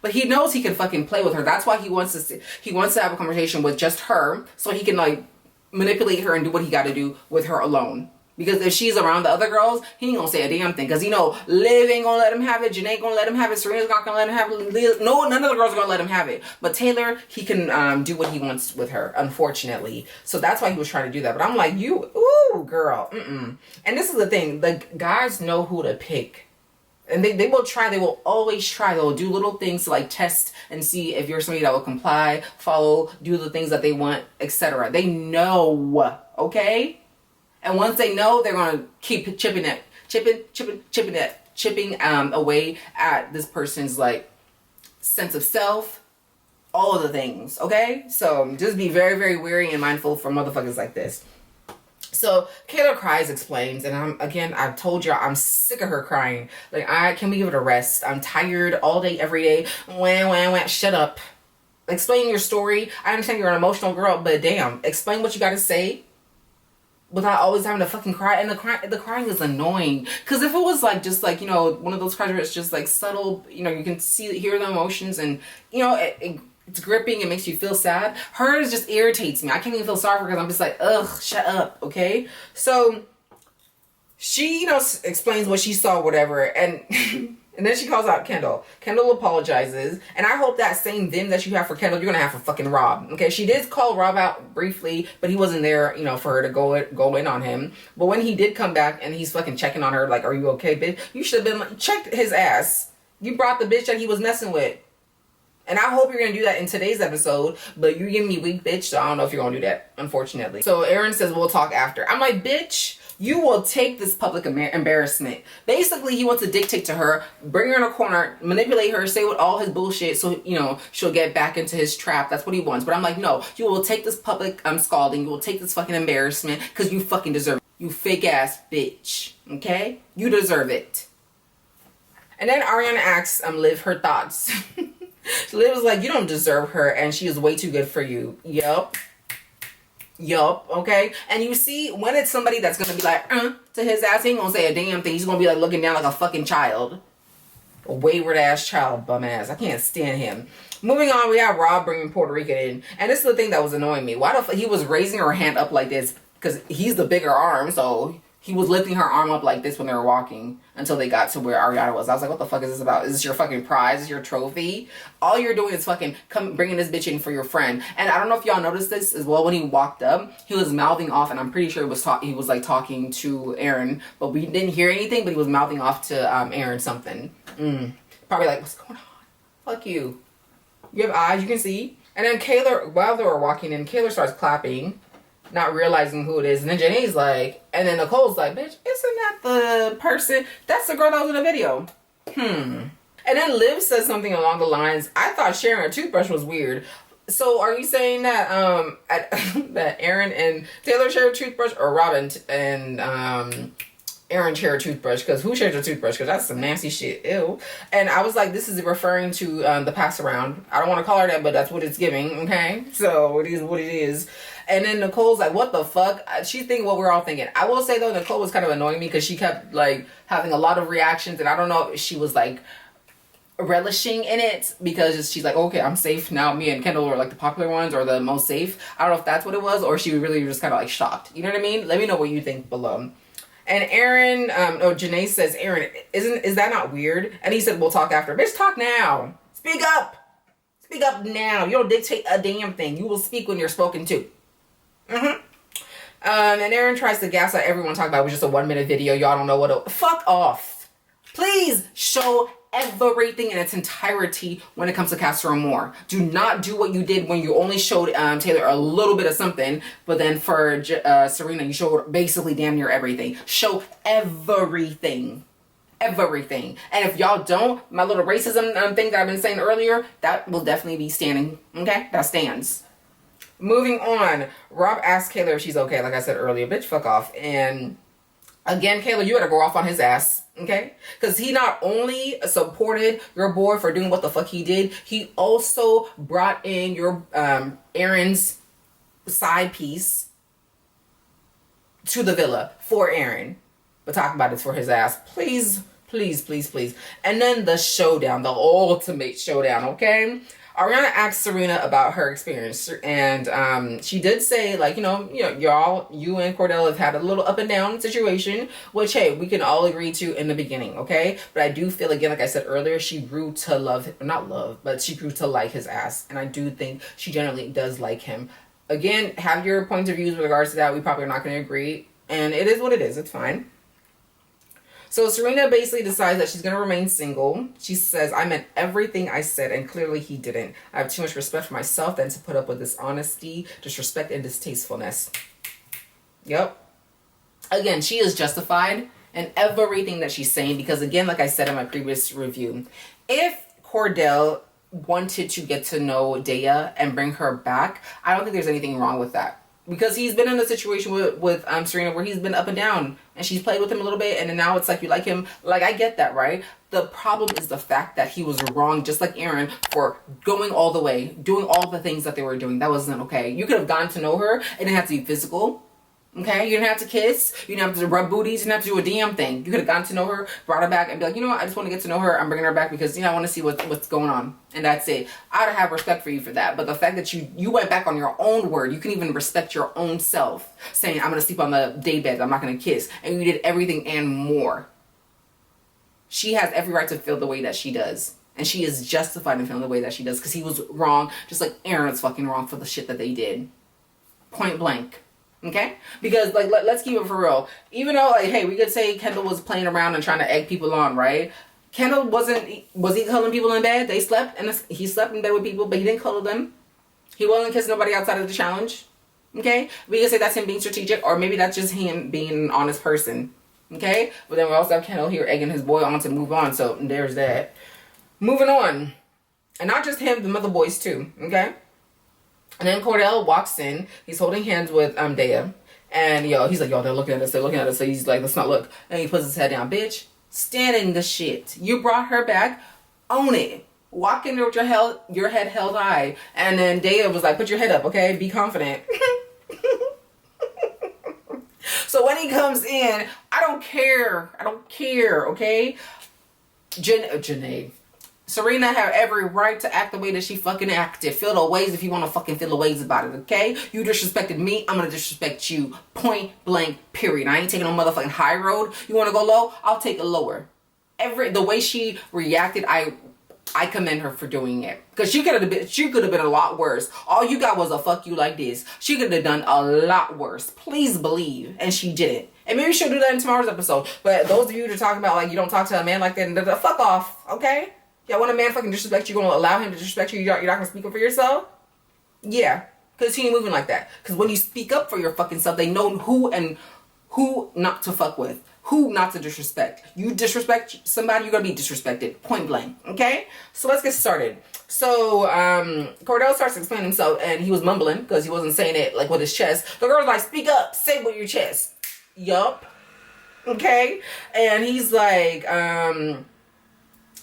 But he knows he can fucking play with her. That's why he wants to have a conversation with just her so he can like manipulate her and do what he got to do with her alone. Because if she's around the other girls, he ain't gonna say a damn thing. Because, you know, Liv ain't gonna let him have it. Janae ain't gonna let him have it. Serena's not gonna let him have it. No, none of the girls are gonna let him have it. But Taylor, he can do what he wants with her, unfortunately. So that's why he was trying to do that. But I'm like, ooh, girl. And this is the thing. The guys know who to pick. And they will try. They will always try. They'll do little things to like test and see if you're somebody that will comply, follow, do the things that they want, etc. They know, okay? And once they know, they're gonna keep chipping away at this person's like sense of self, all of the things, okay? So just be very, very wary and mindful for motherfuckers like this. So Kaylor cries, explains, and I've told you I'm sick of her crying. Like, can we give it a rest? I'm tired all day, every day. Wah. Shut up. Explain your story. I understand you're an emotional girl, but damn, explain what you got to say without always having to fucking cry. And the crying is annoying. Because if it was like, just like, you know, one of those cries where it's just like subtle, you know, you can hear the emotions, and, you know, it's gripping, it makes you feel sad. Hers just irritates me. I can't even feel sorry for her because I'm just like, ugh, shut up, okay? So she, you know, explains what she saw, whatever, and and then she calls out Kendall. Kendall apologizes, and I hope that same vim that you have for Kendall, you're gonna have for fucking Rob, okay? She did call Rob out briefly, but he wasn't there, you know, for her to go in on him. But when he did come back and he's fucking checking on her, like, are you okay, bitch? You should have been like, checked his ass. You brought the bitch that he was messing with. And I hope you're going to do that in today's episode, but you're giving me weak, bitch, so I don't know if you're going to do that, unfortunately. So Aaron says, we'll talk after. I'm like, bitch, you will take this public embarrassment. Basically, he wants to dictate to her, bring her in a corner, manipulate her, say with all his bullshit so, you know, she'll get back into his trap. That's what he wants. But I'm like, no, you will take this public scalding. You will take this fucking embarrassment because you fucking deserve it. You fake-ass bitch, okay? You deserve it. And then Ariana asks Liv her thoughts. Liv was like, you don't deserve her, and she is way too good for you. Yup, okay? And you see, when it's somebody that's going to be like, to his ass, he ain't going to say a damn thing. He's going to be like looking down like a fucking child. A wayward-ass child, bum-ass. I can't stand him. Moving on, we have Rob bringing Puerto Rican in. And this is the thing that was annoying me. Why the fuck? He was raising her hand up like this because he's the bigger arm, so he was lifting her arm up like this when they were walking until they got to where Ariana was. I was like, what the fuck is this about? Is this your fucking prize? Is this your trophy? All you're doing is fucking bringing this bitch in for your friend. And I don't know if y'all noticed this as well. When he walked up, he was mouthing off, and I'm pretty sure he was like talking to Aaron, but we didn't hear anything, but he was mouthing off to Aaron something. Probably like, what's going on? Fuck you. You have eyes, you can see. And then Kaylor, while they were walking in, Kaylor starts clapping, not realizing who it is. And then Janae's like, and then Nicole's like, bitch, isn't that the person? That's the girl that was in the video. And then Liv says something along the lines, I thought sharing a toothbrush was weird. So are you saying that that Aaron and Taylor share a toothbrush, or Robin and Aaron share a toothbrush? Because who shares a toothbrush? Because that's some nasty shit. Ew. And I was like, this is referring to the pass around. I don't want to call her that, but that's what it's giving, okay? So it is what it is. And then Nicole's like, what the fuck? She's thinking what we're all thinking. I will say, though, Nicole was kind of annoying me because she kept, like, having a lot of reactions. And I don't know if she was, like, relishing in it because she's like, okay, I'm safe now. Me and Kendall are, like, the popular ones or the most safe. I don't know if that's what it was, or she really was kind of, like, shocked. You know what I mean? Let me know what you think below. And Aaron, Janae says, Aaron, is that not weird? And he said, we'll talk after. Bitch, talk now. Speak up. Speak up now. You don't dictate a damn thing. You will speak when you're spoken to. And Aaron tries to gaslight everyone talking about it was just a 1-minute video. Y'all don't know what fuck off. Please show everything in its entirety when it comes to Casa Amor. Do not do what you did when you only showed Taylor a little bit of something, but then for Serena, you showed basically damn near everything. Show everything. Everything. And if y'all don't, my little racism thing that I've been saying earlier, that will definitely be standing. Okay? That stands. Moving on, Rob asked Kaylor if she's okay. Like I said earlier, bitch, fuck off. And again, Kaylor, you better go off on his ass, okay? Because he not only supported your boy for doing what the fuck he did, he also brought in your Aaron's side piece to the villa for Aaron. But talking about it for his ass. Please, please, please, please. And then the showdown, the ultimate showdown, okay? Ariana asked Serena about her experience, and she did say, like, you and Kordell have had a little up and down situation, which, hey, we can all agree to in the beginning, okay? But I do feel, again, like I said earlier, she grew to she grew to like his ass, and I do think she generally does like him. Again, have your points of views with regards to that. We probably are not going to agree, and it is what it is. It's fine. So Serena basically decides that she's going to remain single. She says, I meant everything I said, and clearly he didn't. I have too much respect for myself than to put up with dishonesty, disrespect, and distastefulness. Yep. Again, she is justified in everything that she's saying because, again, like I said in my previous review, if Kordell wanted to get to know Daya and bring her back, I don't think there's anything wrong with that. Because he's been in a situation with Serena where he's been up and down, and she's played with him a little bit, and then now it's like you like him. Like, I get that, right? The problem is the fact that he was wrong, just like Aaron, for going all the way, doing all the things that they were doing. That wasn't okay. You could have gotten to know her. It didn't have to be physical. Okay, you didn't have to kiss, you didn't have to rub booties, you didn't have to do a damn thing. You could have gotten to know her, brought her back, and be like, you know what, I just want to get to know her. I'm bringing her back because, you know, I want to see what's going on. And that's it. I would have respect for you for that. But the fact that you went back on your own word, you can even respect your own self, saying, I'm going to sleep on the day bed, I'm not going to kiss. And you did everything and more. She has every right to feel the way that she does. And she is justified in feeling the way that she does because he was wrong, just like Aaron was fucking wrong for the shit that they did. Point blank. Okay? Because, like, let's keep it for real. Even though, like, hey, we could say Kendall was playing around and trying to egg people on, right? Kendall was he cuddling people in bed? They slept, and he slept in bed with people, but he didn't cuddle them. He wasn't kissing nobody outside of the challenge. Okay? We can say that's him being strategic, or maybe that's just him being an honest person. Okay? But then we also have Kendall here egging his boy on to move on, so there's that. Moving on. And not just him, the other boys too. Okay? And then Kordell walks in. He's holding hands with Daya. And, he's like, they're looking at us. They're looking at us. So he's like, let's not look. And he puts his head down. Bitch, stand in the shit. You brought her back. Own it. Walk in there with your head held high. And then Daya was like, put your head up, okay? Be confident. So when he comes in, I don't care, okay? Janae. Serena had every right to act the way that she fucking acted. Feel the ways if you want to fucking feel the ways about it, okay? You disrespected me, I'm gonna disrespect you. Point blank, period. I ain't taking no motherfucking high road. You want to go low? I'll take it lower. The way she reacted, I commend her for doing it. Because she could have been a lot worse. All you got was a fuck you like this. She could have done a lot worse. Please believe. And she didn't. And maybe she'll do that in tomorrow's episode. But those of you that are talking about, like, you don't talk to a man like that, fuck off, okay? Yeah, when a man fucking disrespects you, gonna allow him to disrespect you? You're not gonna speak up for yourself? Yeah, because he ain't moving like that. Because when you speak up for your fucking self, they know who not to fuck with, who not to disrespect. You disrespect somebody, you're gonna be disrespected. Point blank. Okay? So let's get started. So Kordell starts explaining himself, and he was mumbling because he wasn't saying it like with his chest. The girl's like, speak up, say it with your chest. Yup. Okay? And he's like,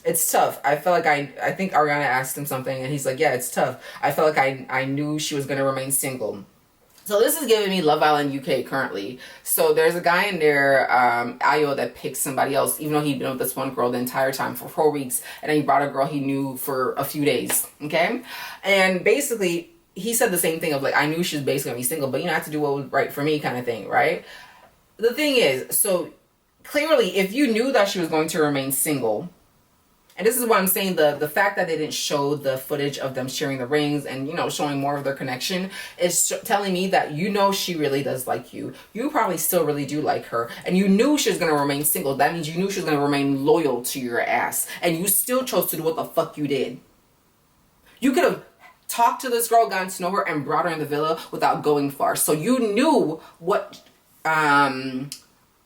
it's tough. I felt like I think Ariana asked him something, and he's like, yeah, it's tough. I felt like I knew she was going to remain single. So this is giving me Love Island UK currently. So there's a guy in there, Ayo, that picks somebody else, even though he'd been with this one girl the entire time for 4 weeks, and then he brought a girl he knew for a few days, okay? And basically, he said the same thing of, like, I knew she was basically going to be single, but, I have to do what was right for me kind of thing, right? The thing is, so clearly, if you knew that she was going to remain single, and this is what I'm saying, the fact that they didn't show the footage of them sharing the rings and, showing more of their connection is telling me that she really does like you. You probably still really do like her. And you knew she was going to remain single. That means you knew she was going to remain loyal to your ass. And you still chose to do what the fuck you did. You could have talked to this girl, gotten to know her, and brought her in the villa without going far. So you knew what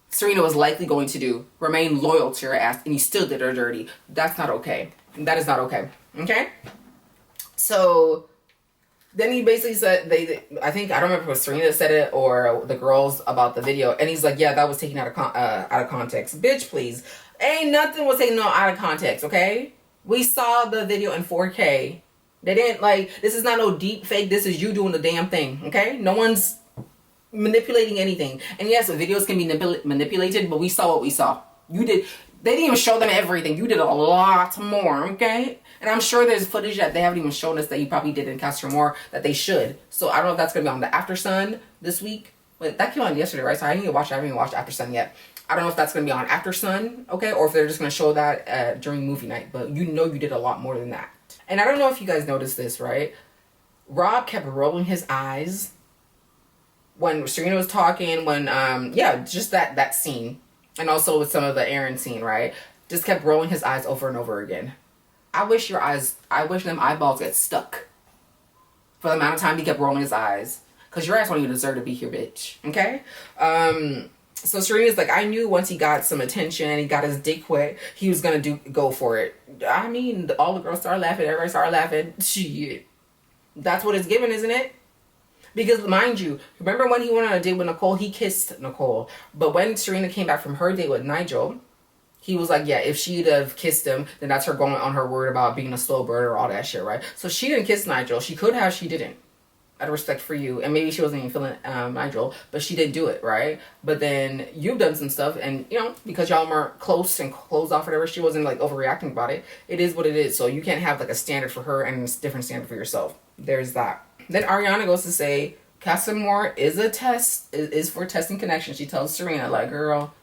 Serena was likely going to do, remain loyal to her ass, and you still did her dirty. That's not okay. That is not okay. Okay? So then he basically said, I think, I don't remember if it was Serena that said it or the girls about the video, and he's like, yeah, that was taken out of context. Bitch, please. Ain't nothing was taken out of context, okay? We saw the video in 4K. They didn't, this is not no deep fake. This is you doing the damn thing, okay? No one's manipulating anything. And yes, videos can be manipulated, but we saw what we saw. They didn't even show them everything. You did a lot more, okay? And I'm sure there's footage that they haven't even shown us that you probably did in Casa Amor that they should. So I don't know if that's going to be on the After Sun this week. But that came on yesterday, right? So I haven't even watched After Sun yet. I don't know if that's going to be on After Sun, okay? Or if they're just going to show that during movie night. But you did a lot more than that. And I don't know if you guys noticed this, right? Rob kept rolling his eyes when Serena was talking, just that scene. And also with some of the Aaron scene, right? Just kept rolling his eyes over and over again. I wish them eyeballs get stuck for the amount of time he kept rolling his eyes. Because your ass don't even deserve to be here, bitch. Okay? So Serena's like, I knew once he got some attention, he got his dick wet, he was gonna go for it. I mean, all the girls started laughing, everybody started laughing. Shit. That's what it's given, isn't it? Because mind you, remember when he went on a date with Nicole, he kissed Nicole. But when Serena came back from her date with Nigel, he was like, yeah, if she'd have kissed him, then that's her going on her word about being a slow bird or all that shit, right? So she didn't kiss Nigel. She could have, she didn't. Out of respect for you. And maybe she wasn't even feeling Nigel, but she did do it, right? But then you've done some stuff, and, you know, because y'all weren't close and closed off or whatever, she wasn't, like, overreacting about it. It is what it is. So you can't have, like, a standard for her and a different standard for yourself. There's that. Then Ariana goes to say, Casa Amor is a test, is for testing connection. She tells Serena, like, girl,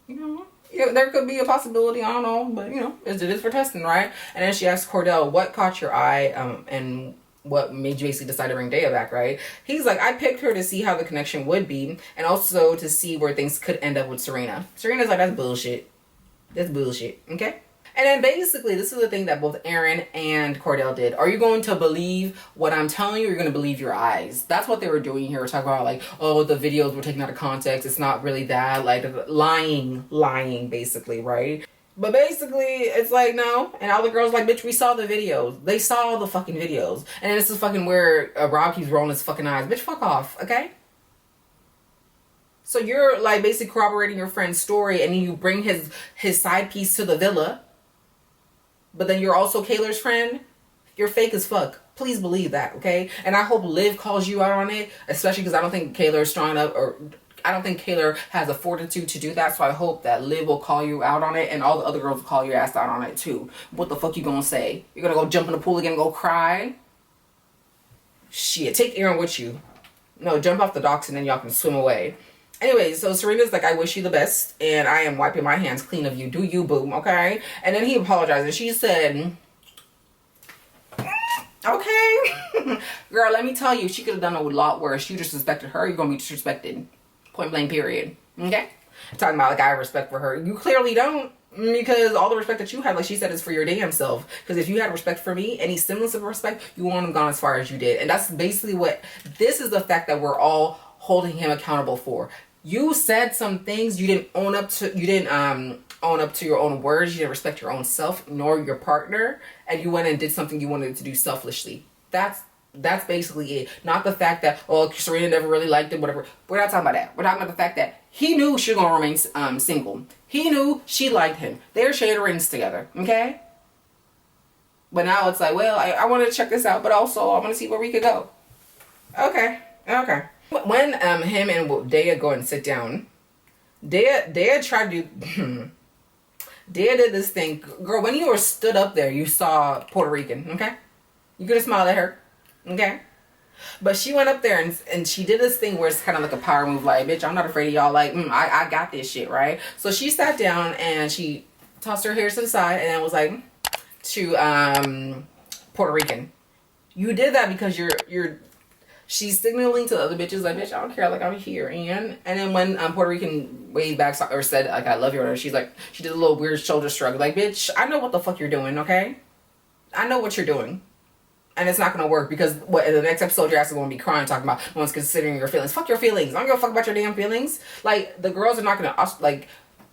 you know, yeah, there could be a possibility, I don't know, but, you know, it is for testing, right? And then she asks Kordell, what caught your eye, and what made you basically decide to bring Dea back, right? He's like, I picked her to see how the connection would be, and also to see where things could end up with Serena. Serena's like, that's bullshit. That's bullshit, okay? And then basically, this is the thing that both Aaron and Kordell did. Are you going to believe what I'm telling you, or you're going to believe your eyes? That's what they were doing here. We're talking about, like, oh, the videos were taken out of context. It's not really that. Like, lying, basically, right? But basically, it's like, no. And all the girls like, bitch, we saw the videos. They saw all the fucking videos. And this is fucking where Rob keeps rolling his fucking eyes. Bitch, fuck off, okay? So you're, like, basically corroborating your friend's story, and then you bring his side piece to the villa. But then you're also Kaylor's friend. You're fake as fuck. Please believe that, okay? And I hope Liv calls you out on it, especially because I don't think Kaylor is strong enough, or I don't think Kaylor has the fortitude to do that. So I hope that Liv will call you out on it, and all the other girls will call your ass out on it too. What the fuck you gonna say? You're gonna go jump in the pool again and go cry? Shit, take Aaron with you. No, jump off the docks and then y'all can swim away. Anyway, so Serena's like, I wish you the best, and I am wiping my hands clean of you. Do you, boom, okay? And then he apologized, and she said, okay. Girl, let me tell you, she could have done a lot worse. You disrespected her, you're going to be disrespected. Point blank, period. Okay? Talking about, like, I have respect for her. You clearly don't, because all the respect that you have, like she said, is for your damn self. Because if you had respect for me, any semblance of respect, you wouldn't have gone as far as you did. And that's basically what, this is the fact that we're all holding him accountable for. You said some things, you didn't own up to, own up to your own words, you didn't respect your own self nor your partner, and you went and did something you wanted to do selfishly. That's basically it. Not the fact that, oh, Serena never really liked him, whatever. We're not talking about that. We're talking about the fact that he knew she was gonna remain single. He knew she liked him. They were sharing rings together, okay? But now it's like, well, I want to check this out, but also I want to see where we could go. Okay. When him and Dea go and sit down, Dea tried to Dea did this thing. Girl, when you were stood up there, you saw Puerto Rican, okay? You could have smiled at her, okay? But she went up there and she did this thing where it's kind of like a power move, like, bitch, I'm not afraid of y'all, like, I got this shit, right? So she sat down and she tossed her hair to the side and was like, to Puerto Rican, you did that because she's signaling to the other bitches, like, bitch, I don't care, like, I'm here. And then when Puerto Rican waved back or said, like, I love you, or whatever, she's like, she did a little weird shoulder shrug, like, bitch, I know what the fuck you're doing, okay? I know what you're doing. And it's not going to work, because in the next episode, your ass is going to be crying, talking about no one's considering your feelings. Fuck your feelings. I don't give a fuck about your damn feelings. Like, the girls are not going to, like,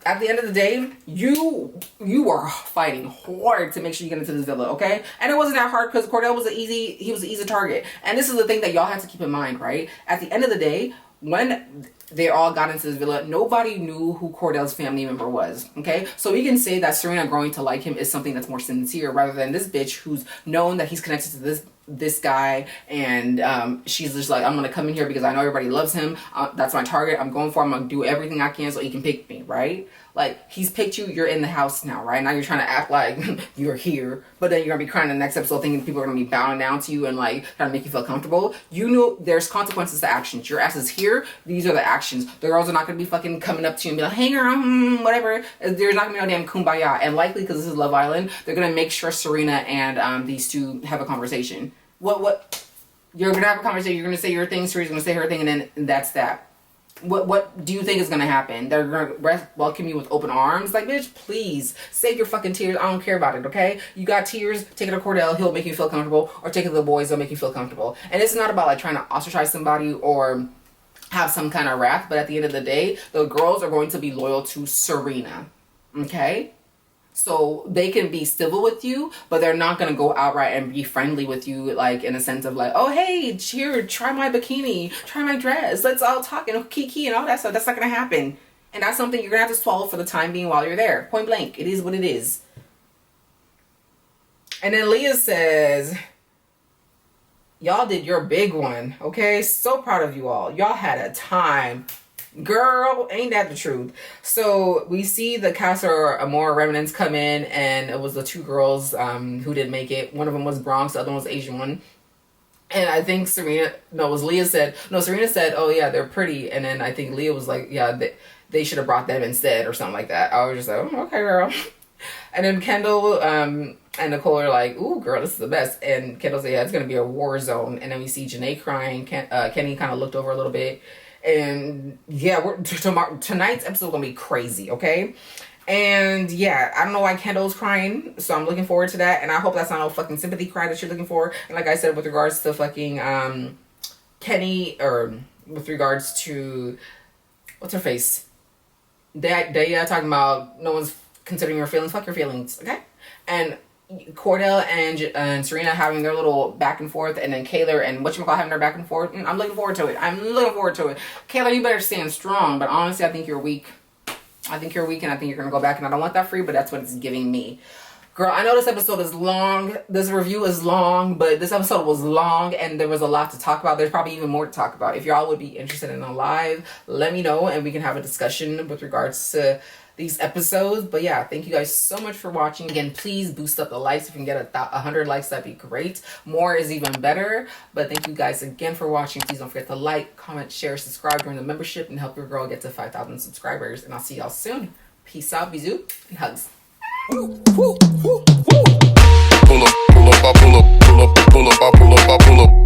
at the end of the day, you were fighting hard to make sure you get into this villa, okay? And it wasn't that hard, because Kordell was an easy target. And this is the thing that y'all have to keep in mind, right? At the end of the day, when they all got into this villa, nobody knew who Kordell's family member was, okay? So we can say that Serena growing to like him is something that's more sincere, rather than this bitch who's known that he's connected to this guy, and she's just like, I'm gonna come in here because I know everybody loves him. That's my target. I'm going for him. I'm gonna do everything I can so he can pick me, right? Like, he's picked you, you're in the house now, right? Now you're trying to act like you're here, but then you're gonna be crying in the next episode thinking people are gonna be bowing down to you and, like, trying to make you feel comfortable. You know there's consequences to actions. Your ass is here, these are the actions. The girls are not gonna be fucking coming up to you and be like, hey girl, whatever. There's not gonna be no damn kumbaya. And likely, because this is Love Island, they're gonna make sure Serena and these two have a conversation. What? You're gonna have a conversation, you're gonna say your thing, Serena's gonna say her thing, and then that's that. What do you think is gonna happen? They're gonna welcome you with open arms? Like, bitch, please save your fucking tears. I don't care about it, okay? You got tears, take it to Kordell, he'll make you feel comfortable, or take it to the boys, they'll make you feel comfortable. And it's not about, like, trying to ostracize somebody or have some kind of wrath, but at the end of the day, the girls are going to be loyal to Serena. Okay? So they can be civil with you, but they're not going to go outright and be friendly with you, like in a sense of like, oh, hey, here, try my bikini, try my dress, let's all talk and kiki and all that stuff. That's not going to happen. And that's something you're going to have to swallow for the time being while you're there. Point blank. It is what it is. And then Leah says, y'all did your big one, okay? So proud of you all. Y'all had a time. Girl, ain't that the truth? So we see the Casa Amor remnants come in, and it was the two girls who didn't make it. One of them was Bronx, the other one was Asian one. And I think Serena said, oh yeah, they're pretty. And then I think Leah was like, yeah, they should have brought them instead or something like that. I was just like, oh, okay, girl. And then Kendall and Nicole are like, ooh, girl, this is the best. And Kendall said, yeah, it's going to be a war zone. And then we see Janae crying. Kenny kind of looked over a little bit. And yeah, tonight's episode is going to be crazy, okay? And yeah, I don't know why Kendall's crying, so I'm looking forward to that. And I hope that's not a fucking sympathy cry that you're looking for. And like I said, with regards to fucking Kenny, or with regards to, what's her face? They talking about no one's considering your feelings. Fuck your feelings, okay? And Kordell and Serena having their little back and forth, and then Kaylor and whatchamacallit having their back and forth. I'm looking forward to it. Kaylor, you better stand strong, but honestly, I think you're weak. And I think you're going to go back, and I don't want that for you, but that's what it's giving me. Girl, I know this episode is long. This review is long, but this episode was long, and there was a lot to talk about. There's probably even more to talk about. If y'all would be interested in a live, let me know, and we can have a discussion with regards to these episodes. But yeah, thank you guys so much for watching. Again, please boost up the likes. If you can get 100 likes, that'd be great. More is even better. But thank you guys again for watching. Please don't forget to like, comment, share, subscribe, join the membership, and help your girl get to 5,000 subscribers. And I'll see y'all soon. Peace out, bisous, and hugs. Pull up, pull up, I pull up, pull up, I pull up, pull up, I pull up, I pull up.